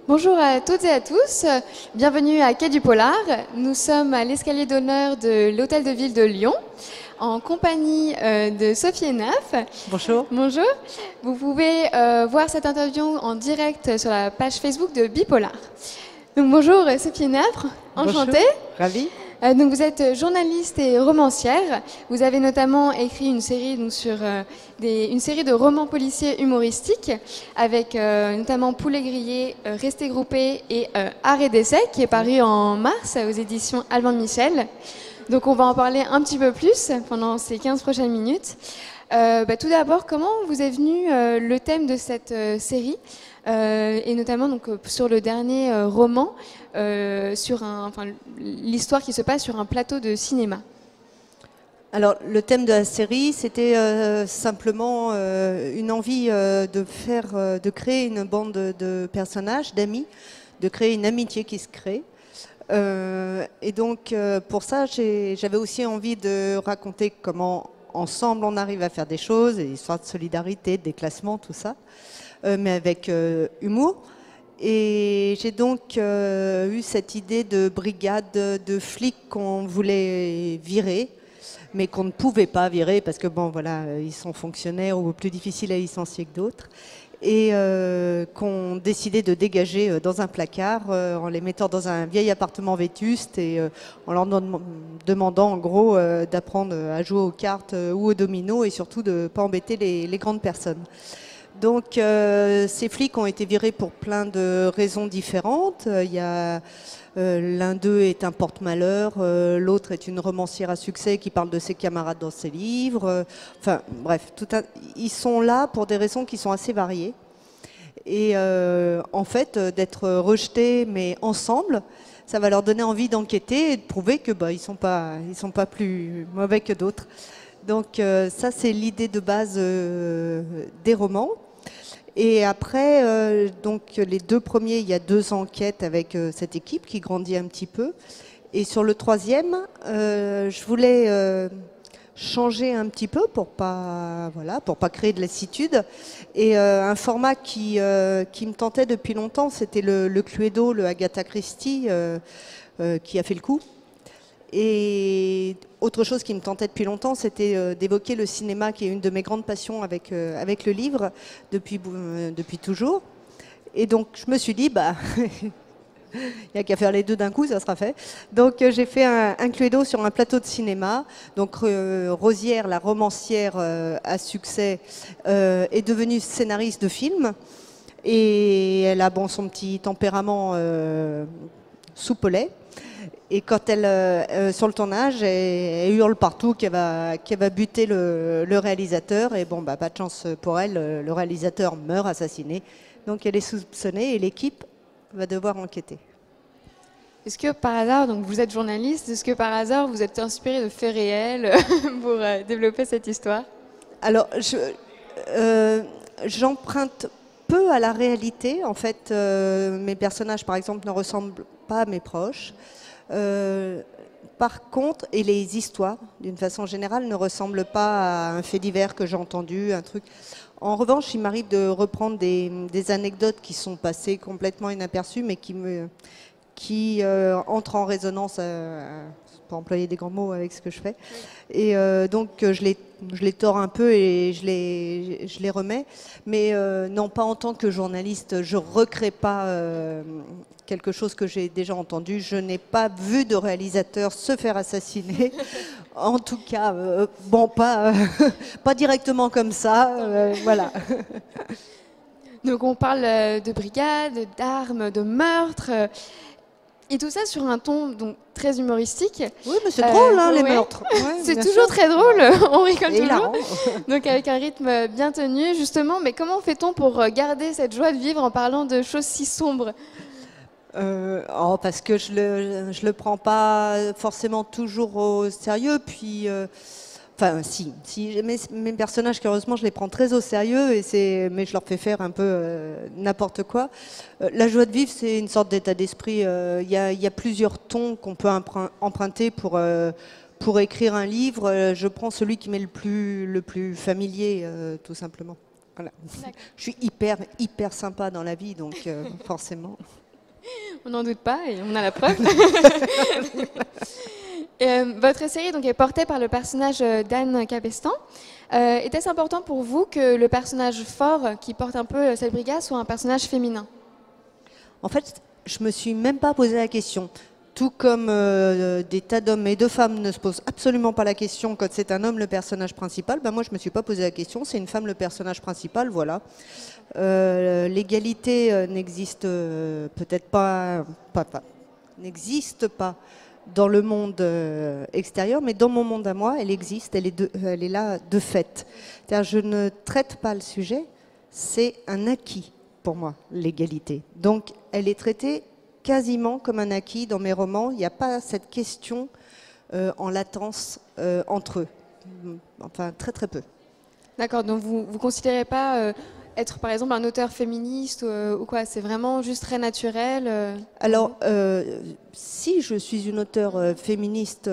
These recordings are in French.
Bonjour à toutes et à tous, bienvenue à Quai du Polar. Nous sommes à l'escalier d'honneur de l'Hôtel de Ville de Lyon, en compagnie de Sophie Enaf. Bonjour. Bonjour. Vous pouvez voir cette interview en direct sur la page Facebook de Bipolar. Donc bonjour Sophie Enaf, enchantée. Bonjour. Ravie. Donc vous êtes journaliste et romancière. Vous avez notamment écrit une série donc, sur une série de romans policiers humoristiques avec notamment Poulet grillé, Resté groupé et Art et décès qui est paru en mars aux éditions Alban Michel. Donc on va en parler un petit peu plus pendant ces 15 prochaines minutes. Tout d'abord, comment vous est venu le thème de cette série et notamment donc, sur le dernier roman, l'histoire qui se passe sur un plateau de cinéma. Alors, le thème de la série, c'était simplement une envie de créer une bande de personnages, d'amis, de créer une amitié qui se crée. Et donc, pour ça, j'avais aussi envie de raconter comment ensemble on arrive à faire des choses, des histoires de solidarité, de déclassement, tout ça, mais avec humour. Et j'ai donc eu cette idée de brigade de flics qu'on voulait virer, mais qu'on ne pouvait pas virer parce que bon, voilà, ils sont fonctionnaires ou plus difficiles à licencier que d'autres, et qu'on décidait de dégager dans un placard en les mettant dans un vieil appartement vétuste et en leur demandant en gros d'apprendre à jouer aux cartes ou aux dominos et surtout de ne pas embêter les grandes personnes. Donc ces flics ont été virés pour plein de raisons différentes. Il y a l'un d'eux est un porte-malheur, l'autre est une romancière à succès qui parle de ses camarades dans ses livres. Enfin bref, ils sont là pour des raisons qui sont assez variées. Et en fait, d'être rejetés mais ensemble, ça va leur donner envie d'enquêter et de prouver que ils sont pas plus mauvais que d'autres. Donc ça, c'est l'idée de base des romans. Et après, donc les deux premiers, il y a 2 enquêtes avec cette équipe qui grandit un petit peu. Et sur le troisième, je voulais changer un petit peu pour pas créer de lassitude. Et un format qui me tentait depuis longtemps, c'était le Cluedo, le Agatha Christie, qui a fait le coup. Et autre chose qui me tentait depuis longtemps, c'était d'évoquer le cinéma, qui est une de mes grandes passions avec le livre depuis toujours. Et donc je me suis dit, il n'y a qu'à faire les deux d'un coup, ça sera fait. Donc j'ai fait un Cluedo sur un plateau de cinéma. Donc Rosière, la romancière à succès, est devenue scénariste de film. Et elle a son petit tempérament soupe au lait. Et quand elle, sur le tournage, elle hurle partout qu'elle va buter le réalisateur. Et bon, pas de chance pour elle, le réalisateur meurt assassiné. Donc elle est soupçonnée et l'équipe va devoir enquêter. Est-ce que par hasard, donc vous êtes journaliste, est-ce que par hasard vous êtes inspiré de faits réels pour développer cette histoire? Alors, j'emprunte peu à la réalité. En fait, mes personnages, par exemple, ne ressemblent pas à mes proches. Par contre, et les histoires, d'une façon générale, ne ressemblent pas à un fait divers que j'ai entendu, un truc. En revanche, il m'arrive de reprendre des anecdotes qui sont passées complètement inaperçues, mais qui entrent en résonance, pour employer des grands mots, avec ce que je fais. Et donc, je les tords un peu et je les remets. Mais non, pas en tant que journaliste. Je ne recrée pas quelque chose que j'ai déjà entendu. Je n'ai pas vu de réalisateur se faire assassiner. En tout cas, pas directement comme ça. Voilà. Donc on parle de brigade, d'armes, de meurtres. Et tout ça sur un ton donc, très humoristique. Oui, mais c'est drôle, les ouais. meurtres. Ouais, c'est toujours très drôle, on rigole toujours. Hilarant. Donc avec un rythme bien tenu, justement. Mais comment fait-on pour garder cette joie de vivre en parlant de choses si sombres? Parce que je le prends pas forcément toujours au sérieux. Puis, enfin, si mes personnages, heureusement, je les prends très au sérieux, mais je leur fais faire un peu n'importe quoi. La joie de vivre, c'est une sorte d'état d'esprit. Il y a plusieurs tons qu'on peut emprunter pour écrire un livre. Je prends celui qui m'est le plus familier, tout simplement. Voilà. Je suis hyper sympa dans la vie, donc forcément. On n'en doute pas et on a la preuve. Votre série donc, est portée par le personnage d'Anne Cabestan. Était-ce important pour vous que le personnage fort qui porte un peu cette brigade soit un personnage féminin? En fait, je me suis même pas posé la question. Tout comme des tas d'hommes et de femmes ne se posent absolument pas la question quand c'est un homme le personnage principal, ben moi je me suis pas posé la question, c'est une femme le personnage principal, voilà. L'égalité n'existe peut-être pas, n'existe pas dans le monde extérieur, mais dans mon monde à moi, elle existe, elle est là de fait. C'est-à-dire, je ne traite pas le sujet, c'est un acquis pour moi, l'égalité. Donc, elle est traitée quasiment comme un acquis dans mes romans. Il n'y a pas cette question en latence entre eux. Enfin, très peu. D'accord, donc vous ne considérez pas être par exemple un auteur féministe ou quoi? C'est vraiment juste très naturel Alors, si je suis une auteure féministe,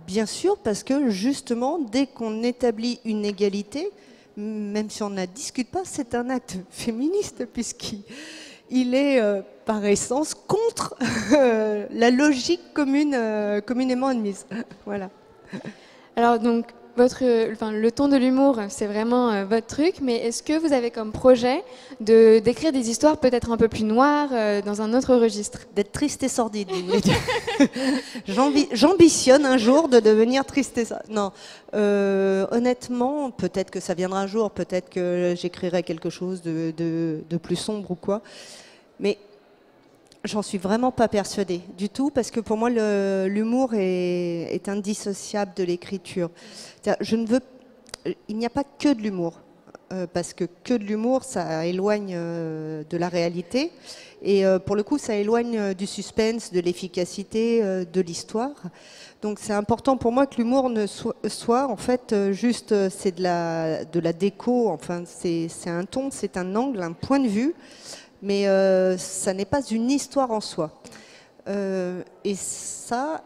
bien sûr, parce que justement, dès qu'on établit une égalité, même si on ne la discute pas, c'est un acte féministe, puisqu'il est par essence contre la logique communément admise. Voilà. Alors donc, le ton de l'humour, c'est vraiment votre truc, mais est-ce que vous avez comme projet d'écrire des histoires peut-être un peu plus noires, dans un autre registre? D'être triste et sordide, vous voulez dire. J'ambitionne un jour de devenir triste et sordide. Non, honnêtement, peut-être que ça viendra un jour, peut-être que j'écrirai quelque chose de plus sombre ou quoi, mais j'en suis vraiment pas persuadée du tout, parce que pour moi, l'humour est indissociable de l'écriture. Il n'y a pas que de l'humour, parce que de l'humour, ça éloigne de la réalité, et pour le coup, ça éloigne du suspense, de l'efficacité, de l'histoire. Donc c'est important pour moi que l'humour ne soit en fait juste, c'est de la déco, enfin c'est un ton, c'est un angle, un point de vue, mais ça n'est pas une histoire en soi. Et ça,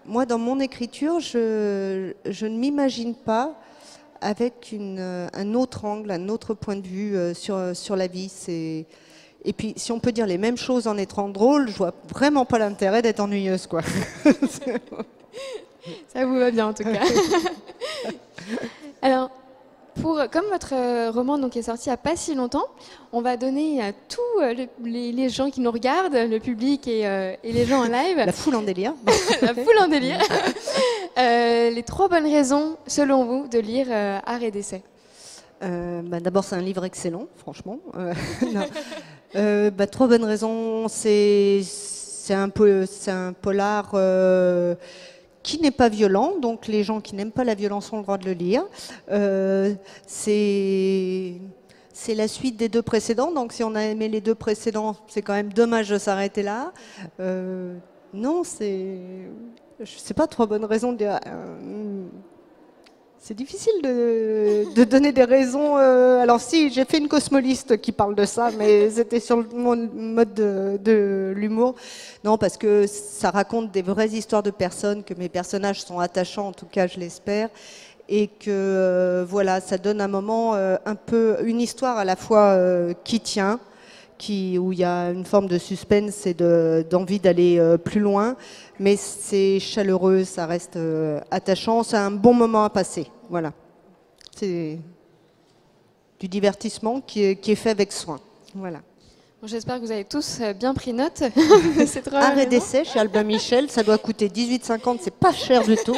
moi dans mon écriture, je ne m'imagine pas avec un autre angle, un autre point de vue sur la vie. Et puis, si on peut dire les mêmes choses en étant drôle, je vois vraiment pas l'intérêt d'être ennuyeuse, quoi. Ça vous va bien, en tout cas. Alors, comme votre roman donc, est sorti il n'y a pas si longtemps, on va donner à tous les gens qui nous regardent, le public et les gens en live... La foule en délire. La foule en délire. Les 3 bonnes raisons, selon vous, de lire Art et Décès. D'abord, c'est un livre excellent, franchement. 3 bonnes raisons, c'est un polar qui n'est pas violent, donc les gens qui n'aiment pas la violence ont le droit de le lire. C'est la suite des 2 précédents, donc si on a aimé les 2 précédents, c'est quand même dommage de s'arrêter là. Non, je sais pas, 3 bonnes raisons de dire... C'est difficile de donner des raisons. Alors si, j'ai fait une cosmoliste qui parle de ça, mais c'était sur le mode de l'humour. Non, parce que ça raconte des vraies histoires de personnes, que mes personnages sont attachants, en tout cas je l'espère, et que voilà, ça donne un moment un peu, une histoire à la fois qui tient, où il y a une forme de suspense et d'envie d'aller plus loin, mais c'est chaleureux, ça reste attachant, c'est un bon moment à passer. Voilà. C'est du divertissement qui est fait avec soin. Voilà. Bon, j'espère que vous avez tous bien pris note. Art et Décès chez Albin Michel, ça doit coûter 18,50, c'est pas cher du tout.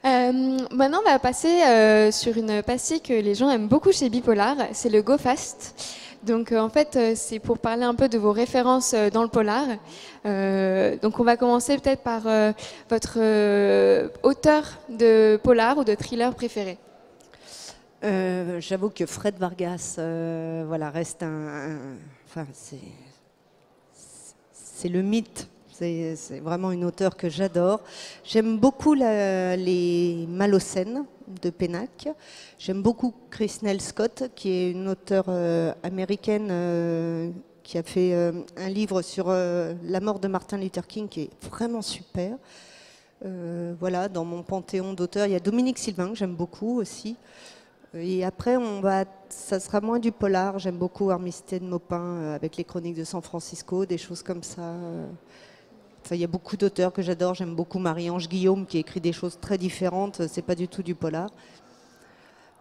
Maintenant, on va passer sur une pastille que les gens aiment beaucoup chez Bipolar, c'est le Go Fast. Donc en fait, c'est pour parler un peu de vos références dans le polar. Donc on va commencer peut-être par votre auteur de polar ou de thriller préféré. J'avoue que Fred Vargas, voilà, reste enfin, c'est le mythe. C'est vraiment une auteure que j'adore. J'aime beaucoup les Malocènes de Pénac. J'aime beaucoup Chrisnell Scott, qui est une auteure américaine qui a fait un livre sur la mort de Martin Luther King qui est vraiment super. Voilà, dans mon panthéon d'auteurs, il y a Dominique Sylvain que j'aime beaucoup aussi. Et après, ça sera moins du polar. J'aime beaucoup Armistead Maupin avec les Chroniques de San Francisco, des choses comme ça. Enfin, il y a beaucoup d'auteurs que j'adore. J'aime beaucoup Marie-Ange Guillaume qui écrit des choses très différentes. C'est pas du tout du polar.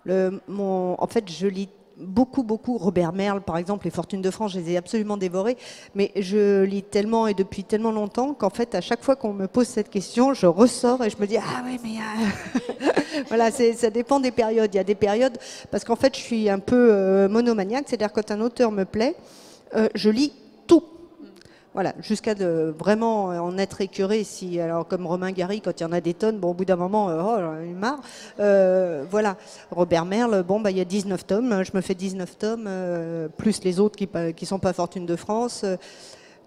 En fait, je lis beaucoup Robert Merle, par exemple, Les Fortunes de France, je les ai absolument dévorées. Mais je lis tellement et depuis tellement longtemps qu'en fait, à chaque fois qu'on me pose cette question, je ressors et je me dis ah ouais, mais voilà, ça dépend des périodes. Il y a des périodes parce qu'en fait, je suis un peu monomaniaque, c'est-à-dire quand un auteur me plaît, je lis tout. Voilà, jusqu'à vraiment en être écœuré. Alors comme Romain Gary, quand il y en a des tonnes, bon, au bout d'un moment, j'en ai marre. Voilà, Robert Merle, bon, il y a 19 tomes, je me fais 19 tomes, plus les autres qui sont pas Fortune de France.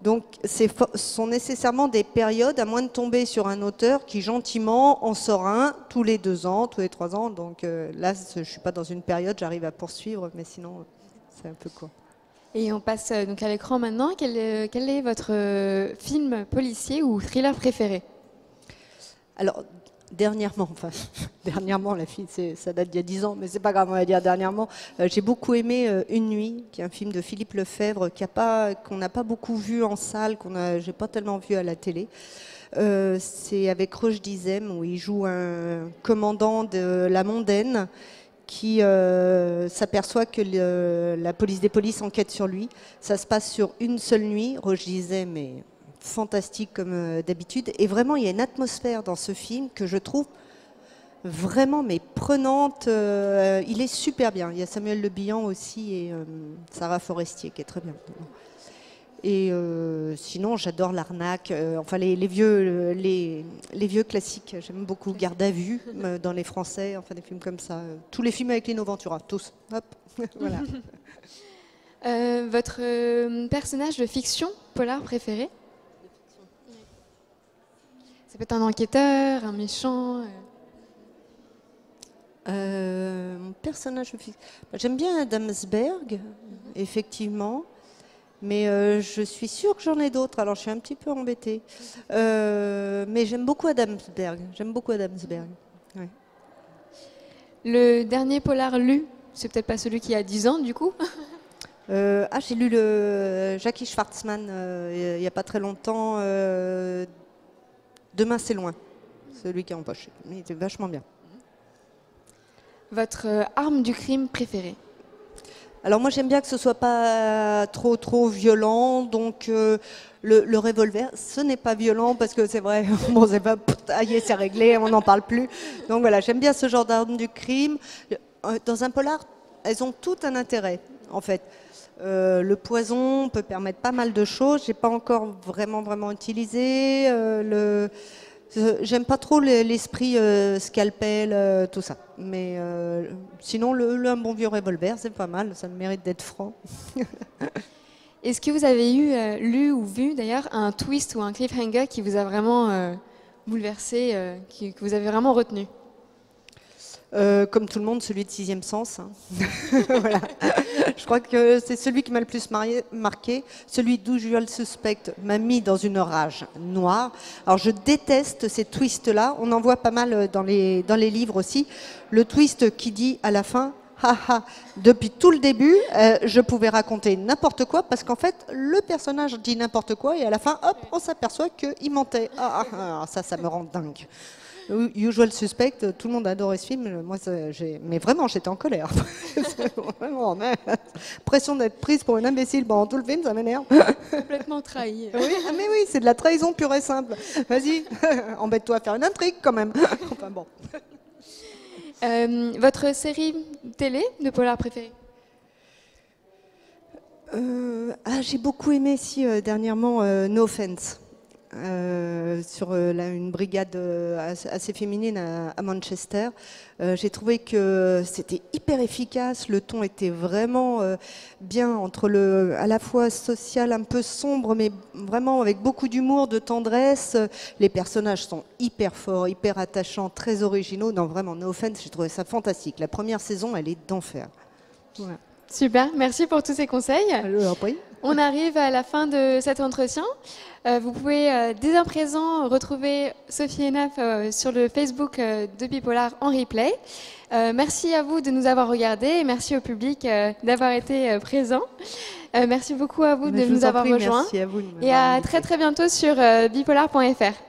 Donc, ce sont nécessairement des périodes, à moins de tomber sur un auteur qui gentiment en sort un tous les 2 ans, tous les 3 ans. Donc là, je suis pas dans une période, j'arrive à poursuivre, mais sinon, c'est un peu court. Et on passe donc à l'écran maintenant. Quel est votre film policier ou thriller préféré? Alors, dernièrement, la fille, ça date d'il y a 10 ans, mais c'est pas grave, on va dire dernièrement. J'ai beaucoup aimé Une nuit, qui est un film de Philippe Lefebvre, qu'on n'a pas beaucoup vu en salle, j'ai pas tellement vu à la télé. C'est avec Roche Dizem, où il joue un commandant de la Mondaine, qui s'aperçoit que la police des polices enquête sur lui. Ça se passe sur une seule nuit. Roche Dizem est fantastique comme d'habitude. Et vraiment, il y a une atmosphère dans ce film que je trouve vraiment prenante. Il est super bien. Il y a Samuel Le Bihan aussi et Sarah Forestier qui est très bien. Et sinon, j'adore l'arnaque. Enfin, les vieux classiques. J'aime beaucoup Garde à vue dans les Français. Enfin, des films comme ça. Tous les films avec Lino Ventura, tous. Hop, voilà. Votre personnage de fiction polar préféré? Ça peut être un enquêteur, un méchant. Mon personnage de fiction. J'aime bien Adamsberg, effectivement. Mais je suis sûre que j'en ai d'autres, alors je suis un petit peu embêtée. Mais j'aime beaucoup Adamsberg. Ouais. Le dernier polar lu, c'est peut-être pas celui qui a 10 ans du coup? J'ai lu le Jackie Schwartzman il n'y a pas très longtemps. Demain c'est loin, celui qui est empoché. Il était vachement bien. Votre arme du crime préférée? Alors moi j'aime bien que ce soit pas trop violent, donc le revolver, ce n'est pas violent parce que c'est vrai, bon c'est pas, c'est réglé, on n'en parle plus. Donc voilà, j'aime bien ce genre d'arme du crime. Dans un polar, elles ont tout un intérêt en fait. Le poison peut permettre pas mal de choses, j'ai pas encore vraiment utilisé. J'aime pas trop l'esprit scalpel, tout ça. Mais sinon, un bon vieux revolver, c'est pas mal. Ça mérite d'être franc. Est-ce que vous avez lu ou vu d'ailleurs un twist ou un cliffhanger qui vous a vraiment bouleversé, que vous avez vraiment retenu? Comme tout le monde, celui de Sixième Sens. Hein. Voilà. Je crois que c'est celui qui m'a le plus marqué. Celui d'Usual Suspect m'a mis dans une rage noire. Alors je déteste ces twists-là. On en voit pas mal dans les livres aussi. Le twist qui dit à la fin, haha, depuis tout le début, je pouvais raconter n'importe quoi parce qu'en fait, le personnage dit n'importe quoi et à la fin, hop, on s'aperçoit qu'il mentait. Ça me rend dingue. Usual Suspect, tout le monde a adoré ce film. Moi, mais vraiment, j'étais en colère. Vraiment, pression d'être prise pour une imbécile pendant tout le film, ça m'énerve. Complètement trahi. Oui, mais oui, c'est de la trahison pure et simple. Vas-y, embête-toi à faire une intrigue quand même. Enfin bon. Votre série télé de polar préférée? J'ai beaucoup aimé dernièrement No Offense. Sur une brigade assez féminine à Manchester. J'ai trouvé que c'était hyper efficace, le ton était vraiment bien entre à la fois social un peu sombre mais vraiment avec beaucoup d'humour, de tendresse. Les personnages sont hyper forts, hyper attachants, très originaux. Non, vraiment, No Offense, j'ai trouvé ça fantastique. La première saison, elle est d'enfer. Voilà. Super, merci pour tous ces conseils. Je vous en prie. On arrive à la fin de cet entretien. Vous pouvez dès à présent retrouver Sophie Enaf sur le Facebook de Bipolar en replay. Merci à vous de nous avoir regardés et merci au public d'avoir été présent. Merci beaucoup à vous de nous avoir rejoints. Merci à vous de et à très très bientôt sur bipolar.fr.